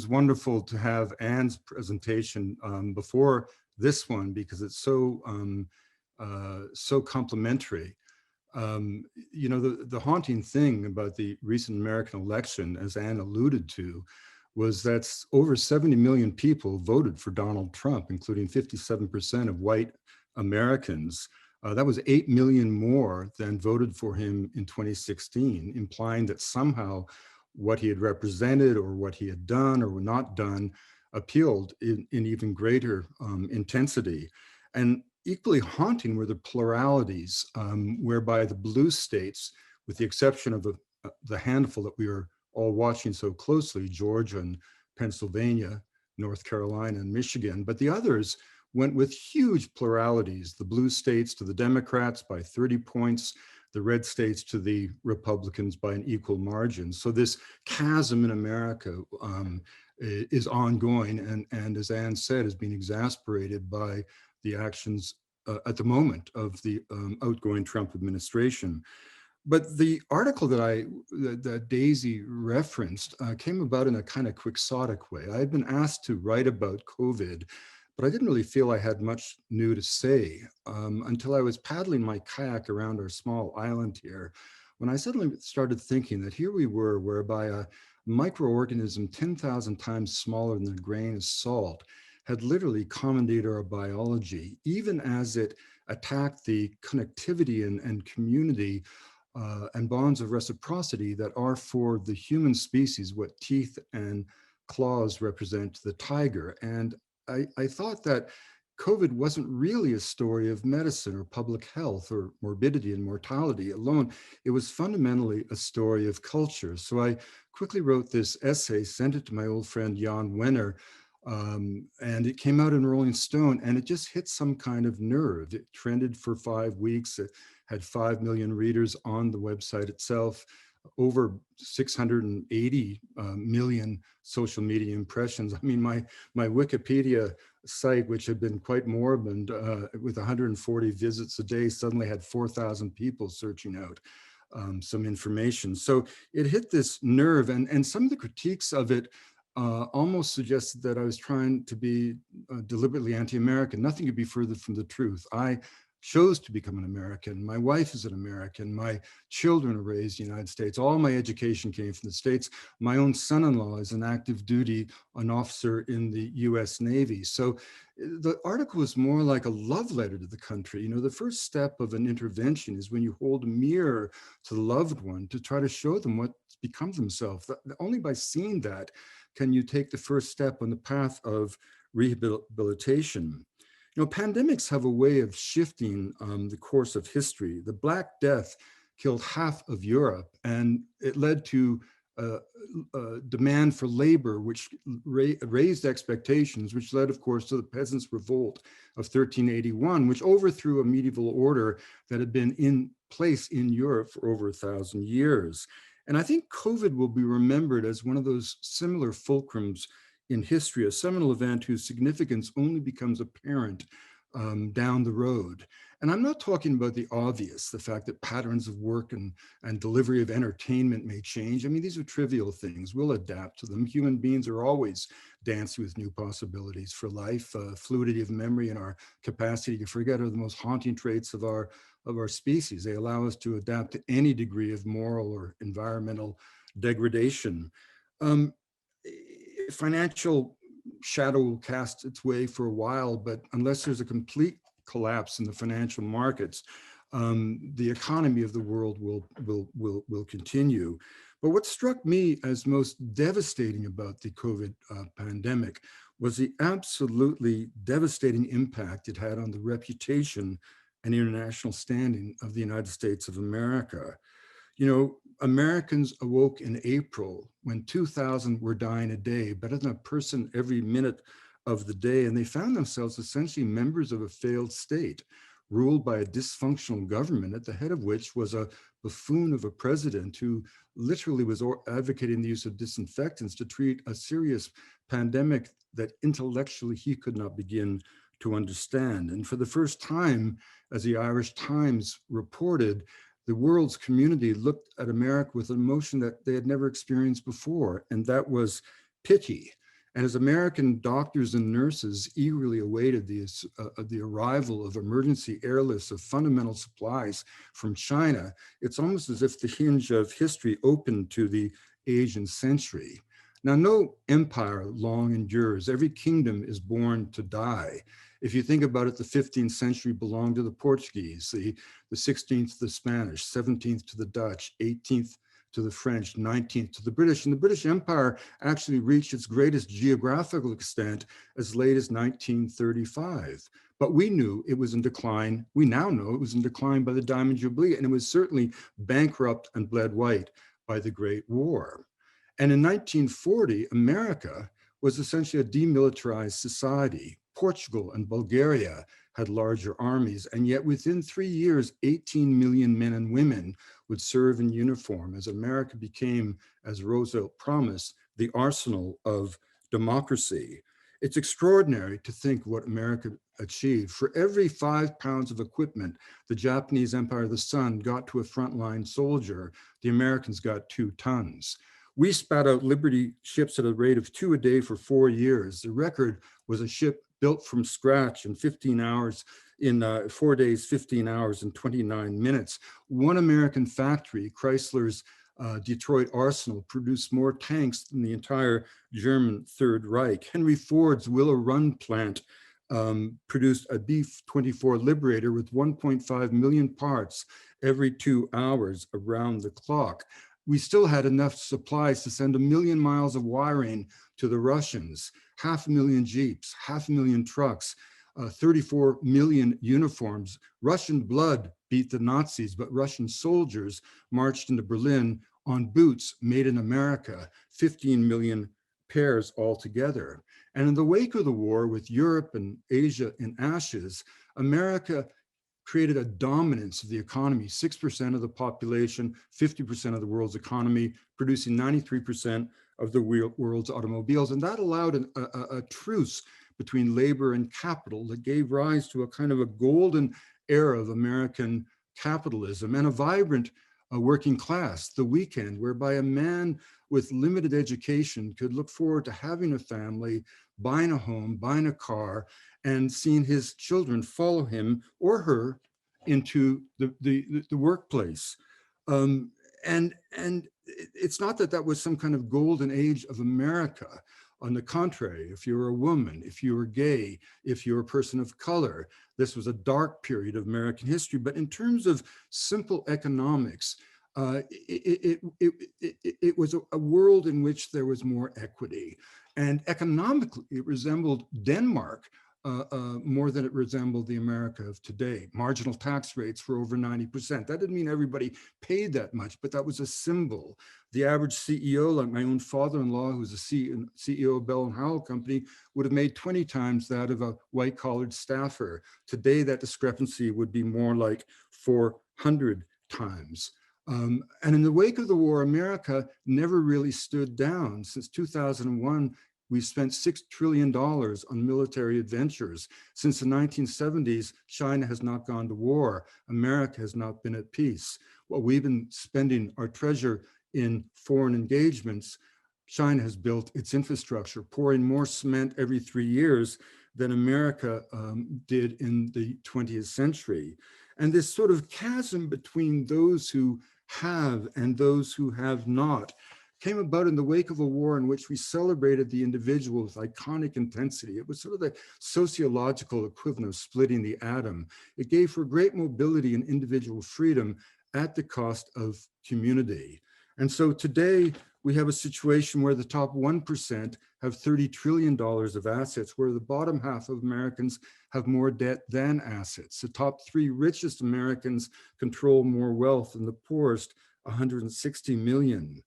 was wonderful to have Anne's presentation before this one because it's so complimentary. You know, the haunting thing about the recent American election, as Anne alluded to, was that over 70 million people voted for Donald Trump, including 57% of white Americans. That was 8 million more than voted for him in 2016, implying that somehow what he had represented or what he had done or not done appealed in even greater intensity. And equally haunting were the pluralities, whereby the blue states, with the exception of the handful that we are all watching so closely, Georgia and Pennsylvania, North Carolina and Michigan, but the others went with huge pluralities, the blue states to the Democrats by 30 points, the red states to the Republicans by an equal margin. So this chasm in America is ongoing and as Anne said, is being exacerbated by the actions at the moment of the outgoing Trump administration. But the article that Daisy referenced came about in a kind of quixotic way. I had been asked to write about COVID, but I didn't really feel I had much new to say until I was paddling my kayak around our small island here, when I suddenly started thinking that here we were, whereby a microorganism 10,000 times smaller than a grain of salt had literally commandeered our biology, even as it attacked the connectivity and community and bonds of reciprocity that are for the human species what teeth and claws represent to the tiger. And I thought that COVID wasn't really a story of medicine or public health or morbidity and mortality alone. It was fundamentally a story of culture. So I quickly wrote this essay, sent it to my old friend Jan Wenner, and it came out in Rolling Stone, and it just hit some kind of nerve. It trended for 5 weeks. It had 5 million readers on the website itself, over 680 million social media impressions. I mean, my Wikipedia site, which had been quite moribund with 140 visits a day, suddenly had 4,000 people searching out some information. So it hit this nerve, and some of the critiques of it almost suggested that I was trying to be deliberately anti-American. Nothing could be further from the truth. I chose to become an American. My wife is an American. My children are raised in the United States. All my education came from the States. My own son-in-law is an active duty, an officer in the US Navy. So the article was more like a love letter to the country. You know, the first step of an intervention is when you hold a mirror to the loved one to try to show them what becomes themselves. Only by seeing that can you take the first step on the path of rehabilitation. You know, pandemics have a way of shifting the course of history. The Black Death killed half of Europe, and it led to demand for labor, which raised expectations, which led, of course, to the Peasants' Revolt of 1381, which overthrew a medieval order that had been in place in Europe for over 1,000 years. And I think COVID will be remembered as one of those similar fulcrums in history, a seminal event whose significance only becomes apparent down the road. And I'm not talking about the obvious, the fact that patterns of work and delivery of entertainment may change. I mean, these are trivial things. We'll adapt to them. Human beings are always dancing with new possibilities for life. Fluidity of memory and our capacity to forget are the most haunting traits of our species. They allow us to adapt to any degree of moral or environmental degradation. Financial shadow will cast its way for a while, but unless there's a complete collapse in the financial markets, the economy of the world will continue. But what struck me as most devastating about the COVID pandemic was the absolutely devastating impact it had on the reputation and international standing of the United States of America. You know, Americans awoke in April when 2,000 were dying a day, better than a person every minute of the day. And they found themselves essentially members of a failed state, ruled by a dysfunctional government, at the head of which was a buffoon of a president who literally was advocating the use of disinfectants to treat a serious pandemic that intellectually he could not begin to understand. And for the first time, as the Irish Times reported, the world's community looked at America with an emotion that they had never experienced before, and that was pity. And as American doctors and nurses eagerly awaited the arrival of emergency airlifts of fundamental supplies from China, it's almost as if the hinge of history opened to the age and century. Now, no empire long endures. Every kingdom is born to die. If you think about it, the 15th century belonged to the Portuguese, the 16th to the Spanish, 17th to the Dutch, 18th to the French, 19th to the British. And the British Empire actually reached its greatest geographical extent as late as 1935. But we knew it was in decline. We now know it was in decline by the Diamond Jubilee, and it was certainly bankrupt and bled white by the Great War. And in 1940, America was essentially a demilitarized society. Portugal and Bulgaria had larger armies, and yet within 3 years, 18 million men and women would serve in uniform as America became, as Roosevelt promised, the arsenal of democracy. It's extraordinary to think what America achieved. For every 5 pounds of equipment the Japanese Empire of the Sun got to a frontline soldier, the Americans got 2 tons. We spat out Liberty ships at a rate of 2 a day for 4 years. The record was a ship built from scratch in 15 hours, in 4 days, 15 hours, and 29 minutes. One American factory, Chrysler's Detroit Arsenal, produced more tanks than the entire German Third Reich. Henry Ford's Willow Run plant produced a B-24 Liberator with 1.5 million parts every 2 hours around the clock. We still had enough supplies to send 1 million miles of wiring to the Russians, 500,000 Jeeps, 500,000 trucks, 34 million uniforms. Russian blood beat the Nazis, but Russian soldiers marched into Berlin on boots made in America, 15 million pairs altogether. And in the wake of the war, with Europe and Asia in ashes, America created a dominance of the economy, 6% of the population, 50% of the world's economy, producing 93% of the world's automobiles. And that allowed a truce between labor and capital that gave rise to a kind of a golden era of American capitalism and a vibrant working class, the weekend, whereby a man with limited education could look forward to having a family, buying a home, buying a car, and seeing his children follow him or her into the workplace. And it's not that that was some kind of golden age of America. On the contrary, if you were a woman, if you were gay, if you were a person of color, this was a dark period of American history. But in terms of simple economics, it was a world in which there was more equity. And economically, it resembled Denmark more than it resembled the America of today. Marginal tax rates were over 90%. That didn't mean everybody paid that much, but that was a symbol. The average CEO, like my own father-in-law, who's a CEO of Bell and Howell Company, would have made 20 times that of a white-collared staffer. Today, that discrepancy would be more like 400 times. And in the wake of the war, America never really stood down. Since 2001, we've spent $6 trillion on military adventures. Since the 1970s, China has not gone to war. America has not been at peace. While we've been spending our treasure in foreign engagements, China has built its infrastructure, pouring more cement every 3 years than America did in the 20th century. And this sort of chasm between those who have and those who have not came about in the wake of a war in which we celebrated the individual with iconic intensity. It was sort of the sociological equivalent of splitting the atom. It gave for great mobility and individual freedom at the cost of community. And so today we have a situation where the top 1% have $30 trillion of assets, where the bottom half of Americans have more debt than assets. The top 3 richest Americans control more wealth than the poorest, 160 million.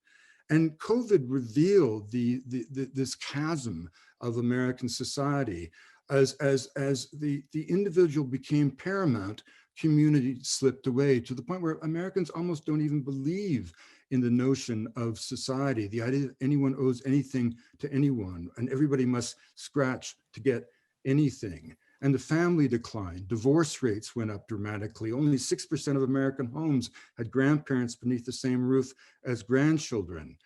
And COVID revealed this chasm of American society. As the individual became paramount, community slipped away to the point where Americans almost don't even believe in the notion of society, the idea that anyone owes anything to anyone and everybody must scratch to get anything. And the family declined. Divorce rates went up dramatically. Only 6% of American homes had grandparents beneath the same roof as grandchildren.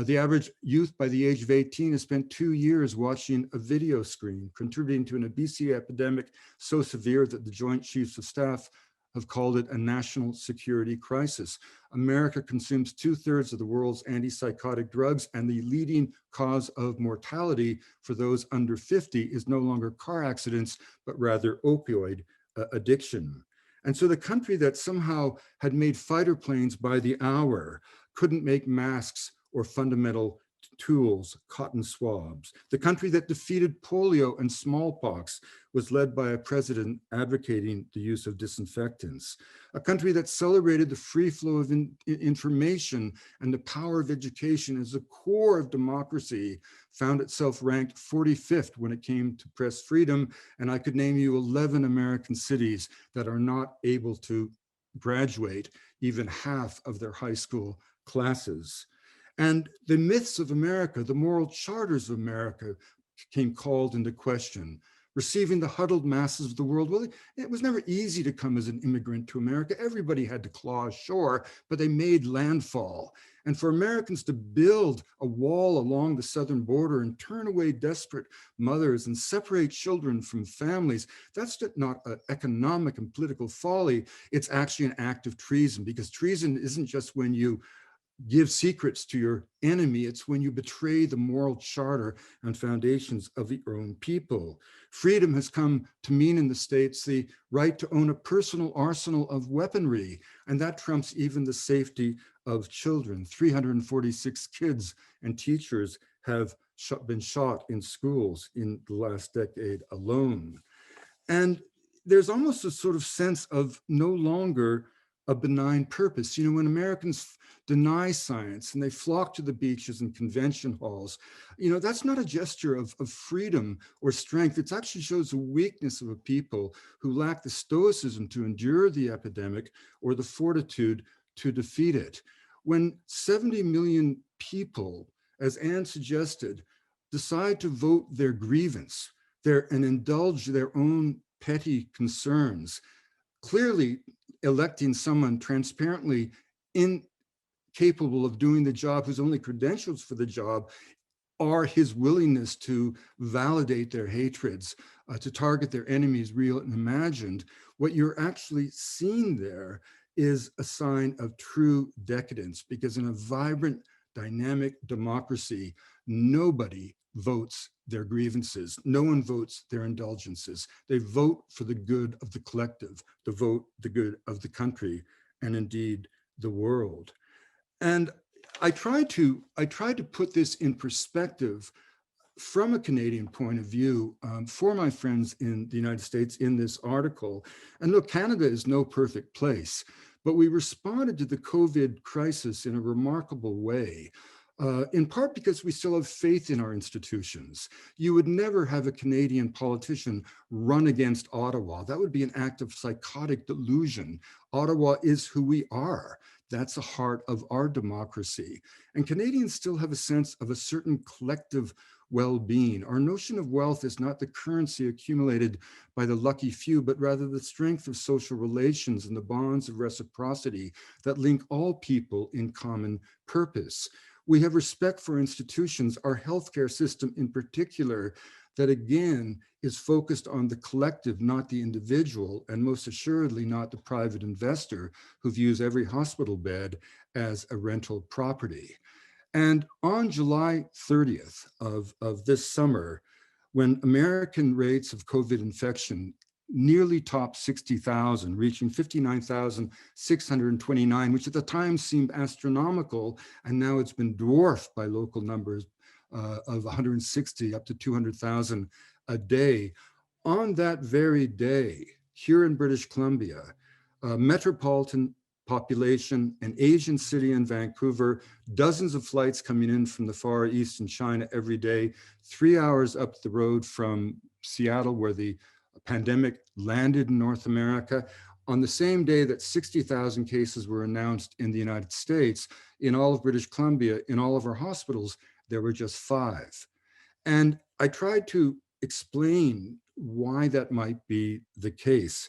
The average youth by the age of 18 has spent 2 years watching a video screen, contributing to an obesity epidemic so severe that the Joint Chiefs of Staff have called it a national security crisis. America consumes 2/3 of the world's antipsychotic drugs, and the leading cause of mortality for those under 50 is no longer car accidents, but rather opioid addiction. And so the country that somehow had made fighter planes by the hour couldn't make masks or fundamental tools, cotton swabs. The country that defeated polio and smallpox was led by a president advocating the use of disinfectants. A country that celebrated the free flow of information and the power of education as the core of democracy found itself ranked 45th when it came to press freedom. And I could name you 11 American cities that are not able to graduate even half of their high school classes. And the myths of America, the moral charters of America came called into question. Receiving the huddled masses of the world, well, it was never easy to come as an immigrant to America. Everybody had to claw ashore, but they made landfall. And for Americans to build a wall along the southern border and turn away desperate mothers and separate children from families, that's not an economic and political folly. It's actually an act of treason, because treason isn't just when you give secrets to your enemy. It's when you betray the moral charter and foundations of your own people. Freedom has come to mean in the States the right to own a personal arsenal of weaponry, and that trumps even the safety of children. 346 kids and teachers have been shot in schools in the last decade alone. And there's almost a sort of sense of no longer a benign purpose. You know, when Americans deny science and they flock to the beaches and convention halls, you know, that's not a gesture of freedom or strength. It actually shows the weakness of a people who lack the stoicism to endure the epidemic or the fortitude to defeat it. When 70 million people, as Anne suggested, decide to vote their grievance, and indulge their own petty concerns, clearly electing someone transparently incapable of doing the job, whose only credentials for the job are his willingness to validate their hatreds, to target their enemies, real and imagined. What you're actually seeing there is a sign of true decadence, because in a vibrant, dynamic democracy, nobody votes their grievances. No one votes their indulgences. They vote for the good of the collective, to vote the good of the country, and indeed the world. And I tried to put this in perspective from a Canadian point of view for my friends in the United States in this article. And look, Canada is no perfect place, but we responded to the COVID crisis in a remarkable way. In part because we still have faith in our institutions. You would never have a Canadian politician run against Ottawa. That would be an act of psychotic delusion. Ottawa is who we are. That's the heart of our democracy. And Canadians still have a sense of a certain collective well-being. Our notion of wealth is not the currency accumulated by the lucky few, but rather the strength of social relations and the bonds of reciprocity that link all people in common purpose. We have respect for institutions, our healthcare system in particular, that again is focused on the collective, not the individual, and most assuredly not the private investor who views every hospital bed as a rental property. And on July 30th of this summer, when American rates of COVID infection nearly topped 60,000, reaching 59,629, which at the time seemed astronomical, and now it's been dwarfed by local numbers of 160 up to 200,000 a day. On that very day, here in British Columbia, metropolitan population, an Asian city in Vancouver, dozens of flights coming in from the Far East and China every day, 3 hours up the road from Seattle, where the pandemic landed in North America. On the same day that 60,000 cases were announced in the United States, in all of British Columbia, in all of our hospitals, there were just 5. And I tried to explain why that might be the case.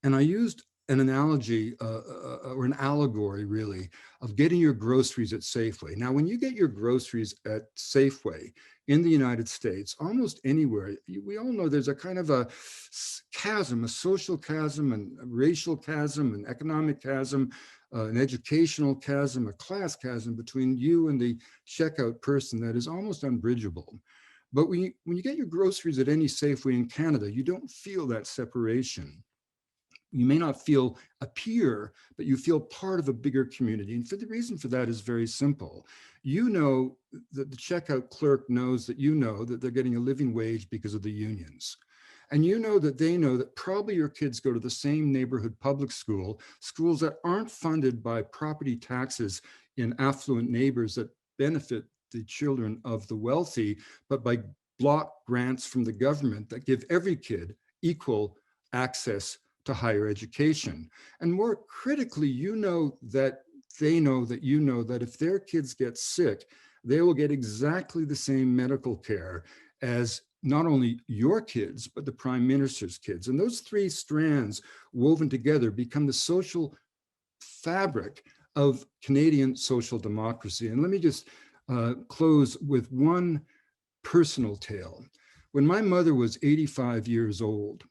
And I used an analogy or an allegory, really, of getting your groceries at Safeway. Now, when you get your groceries at Safeway in the United States, almost anywhere, we all know there's a kind of a chasm, a social chasm, and a racial chasm, an economic chasm, an educational chasm, a class chasm between you and the checkout person that is almost unbridgeable. But when you get your groceries at any Safeway in Canada, you don't feel that separation. You may not feel a peer, but you feel part of a bigger community. And for the reason for that is very simple. You know that the checkout clerk knows that you know that they're getting a living wage because of the unions. And you know that they know that probably your kids go to the same neighborhood public school, schools that aren't funded by property taxes in affluent neighbors that benefit the children of the wealthy, but by block grants from the government that give every kid equal access to higher education. And more critically, you know that they know that you know that if their kids get sick, they will get exactly the same medical care as not only your kids, but the Prime Minister's kids. And those three strands woven together become the social fabric of Canadian social democracy. And let me just close with one personal tale. When my mother was 85 years old,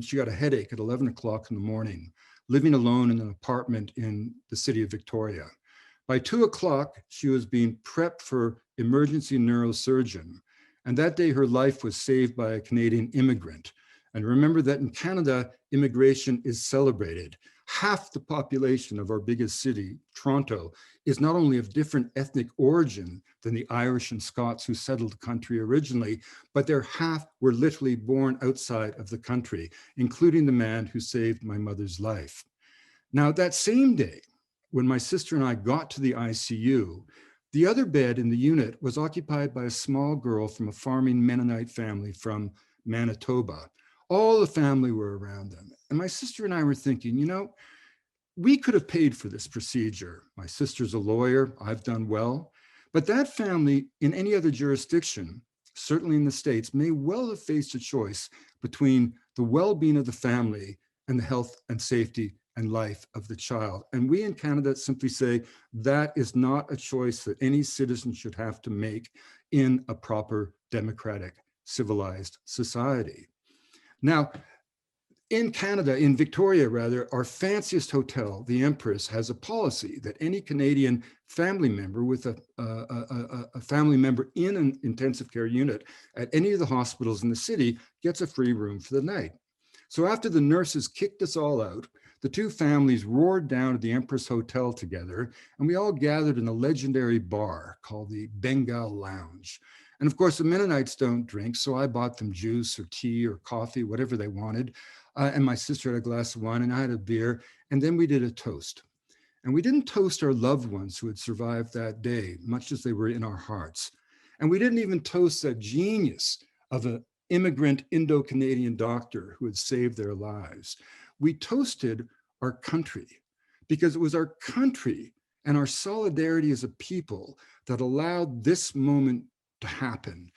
she got a headache at 11 o'clock in the morning, living alone in an apartment in the city of Victoria. By 2 o'clock, she was being prepped for emergency neurosurgeon. And that day, her life was saved by a Canadian immigrant. And remember that in Canada, immigration is celebrated. Half the population of our biggest city, Toronto, is not only of different ethnic origin than the Irish and Scots who settled the country originally, but their half were literally born outside of the country, including the man who saved my mother's life. Now, that same day, when my sister and I got to the ICU, the other bed in the unit was occupied by a small girl from a farming Mennonite family from Manitoba. All the family were around them. And my sister and I were thinking, you know, we could have paid for this procedure. My sister's a lawyer, I've done well. But that family in any other jurisdiction, certainly in the States, may well have faced a choice between the well-being of the family and the health and safety and life of the child. And we in Canada simply say that is not a choice that any citizen should have to make in a proper democratic, civilized society. Now, in Canada, in Victoria rather, our fanciest hotel, the Empress, has a policy that any Canadian family member with a family member in an intensive care unit at any of the hospitals in the city gets a free room for the night. So after the nurses kicked us all out, the two families roared down to the Empress Hotel together, and we all gathered in a legendary bar called the Bengal Lounge. And of course, the Mennonites don't drink, so I bought them juice or tea or coffee, whatever they wanted. And my sister had a glass of wine and I had a beer. And then we did a toast. And we didn't toast our loved ones who had survived that day, much as they were in our hearts. And we didn't even toast that genius of an immigrant Indo-Canadian doctor who had saved their lives. We toasted our country because it was our country and our solidarity as a people that allowed this moment to happen.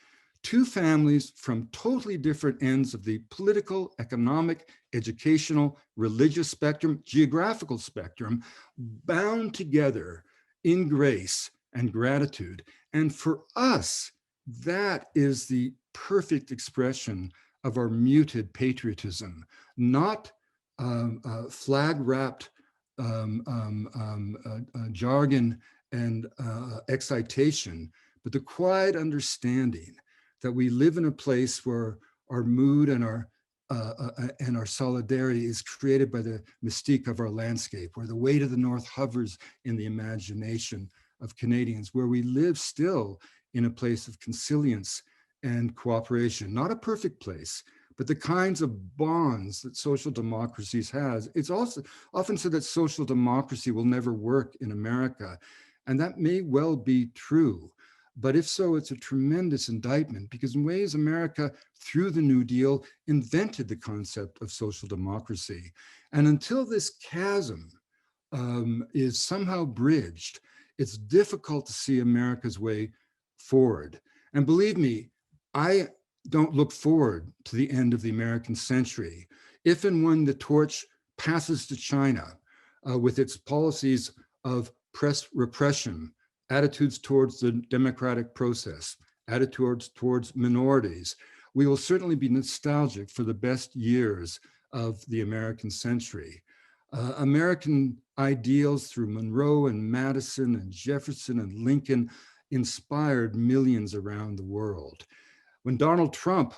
Two families from totally different ends of the political, economic, educational, religious spectrum, geographical spectrum, bound together in grace and gratitude. And for us, that is the perfect expression of our muted patriotism, not flag-wrapped jargon and excitation, but the quiet understanding that we live in a place where our mood and our solidarity is created by the mystique of our landscape, where the weight of the North hovers in the imagination of Canadians, where we live still in a place of consilience and cooperation, not a perfect place, but the kinds of bonds that social democracies has. It's also often said that social democracy will never work in America, and that may well be true. But if so, it's a tremendous indictment because in ways America, through the New Deal, invented the concept of social democracy. And until this chasm is somehow bridged, it's difficult to see America's way forward. And believe me, I don't look forward to the end of the American century. If and when the torch passes to China with its policies of press repression, attitudes towards the democratic process, attitudes towards minorities, we will certainly be nostalgic for the best years of the American century. American ideals through Monroe and Madison and Jefferson and Lincoln inspired millions around the world. When Donald Trump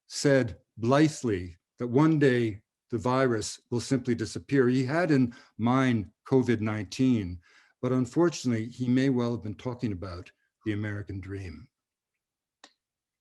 said blithely that one day the virus will simply disappear, he had in mind COVID-19, but unfortunately, he may well have been talking about the American dream.